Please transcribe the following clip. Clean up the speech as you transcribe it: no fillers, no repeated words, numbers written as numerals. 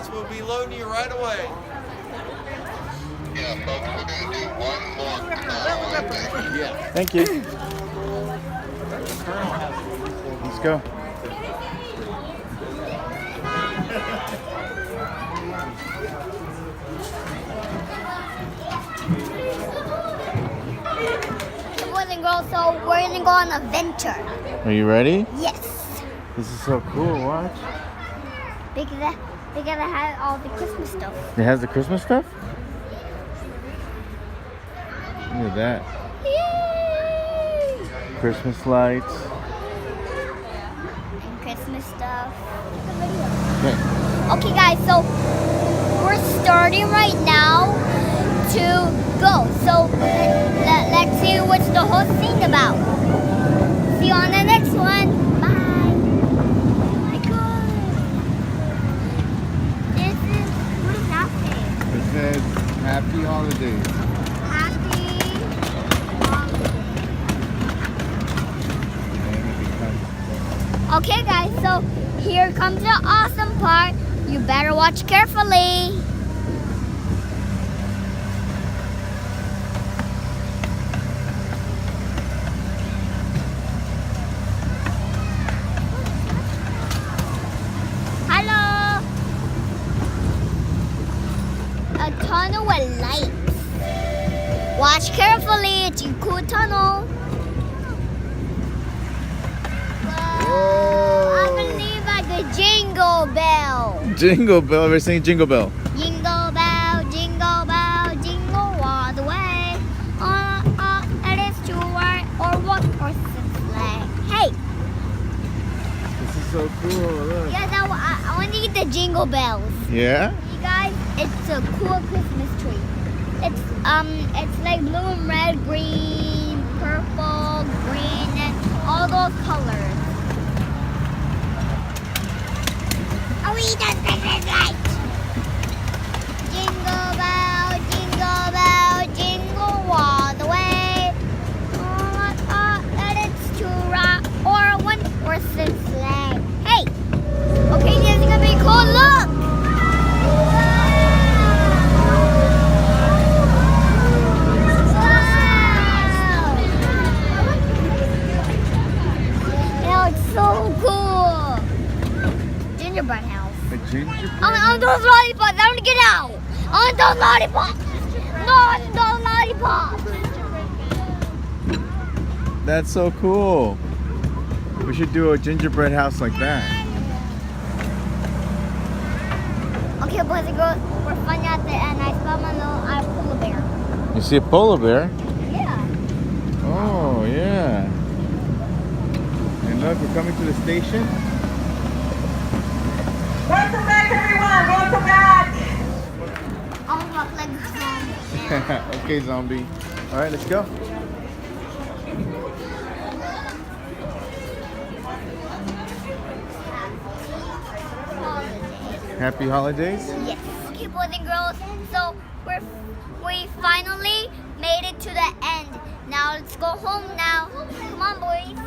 tickets. We'll be loading you right away. Yeah, folks, we're going to do one more call, I think. Yeah. Thank you. Let's go. Boys and girls, so we're gonna go on an adventure. Are you ready? Yes. This is so cool. Watch. Because it has all the Christmas stuff. It has the Christmas stuff? Look at that. Yay! Christmas lights. And Christmas stuff. Okay. Okay, guys, so we're starting right now to go. So let's see what's the whole scene about. See you on the next one. Bye. Oh my God. What does that say? It says Happy Holidays. Happy holidays. Okay, guys, so here comes the awesome part. You better watch carefully. Hello. A tunnel with lights. Watch carefully. It's a cool tunnel. Whoa. I believe like a jingle bell. Jingle Bell. We're saying Jingle Bell. Jingle bell, jingle all the way. It is to ride or walk or sleigh. Hey, This is so cool. Look. yes, I want to get the jingle bells. Yeah? You guys, it's a cool Christmas tree. It's like blue and red, green, purple, green, and all those colors. Oh, we done Christmas lights. Jingle bell, jingle all the way. And it's to rock or one horse and sleigh. Hey, okay, this is gonna be cool. Look. Wow. It's so cool. Gingerbread house. A gingerbread. I want those lollipops. I want to get out. I want those lollipops. No, I want those lollipops. That's so cool. We should do a gingerbread house like that. Okay, boys and girls, we're finally at the end. I saw my little polar bear. You see a polar bear? Yeah. Oh, yeah. And look, we're coming to the station. Welcome back, everyone. Welcome back. I want to walk like a zombie. Okay, zombie. All right, let's go. Happy holidays. Yes. Okay, boys and girls. So we finally made it to the end. Now let's go home now. Come on, boys.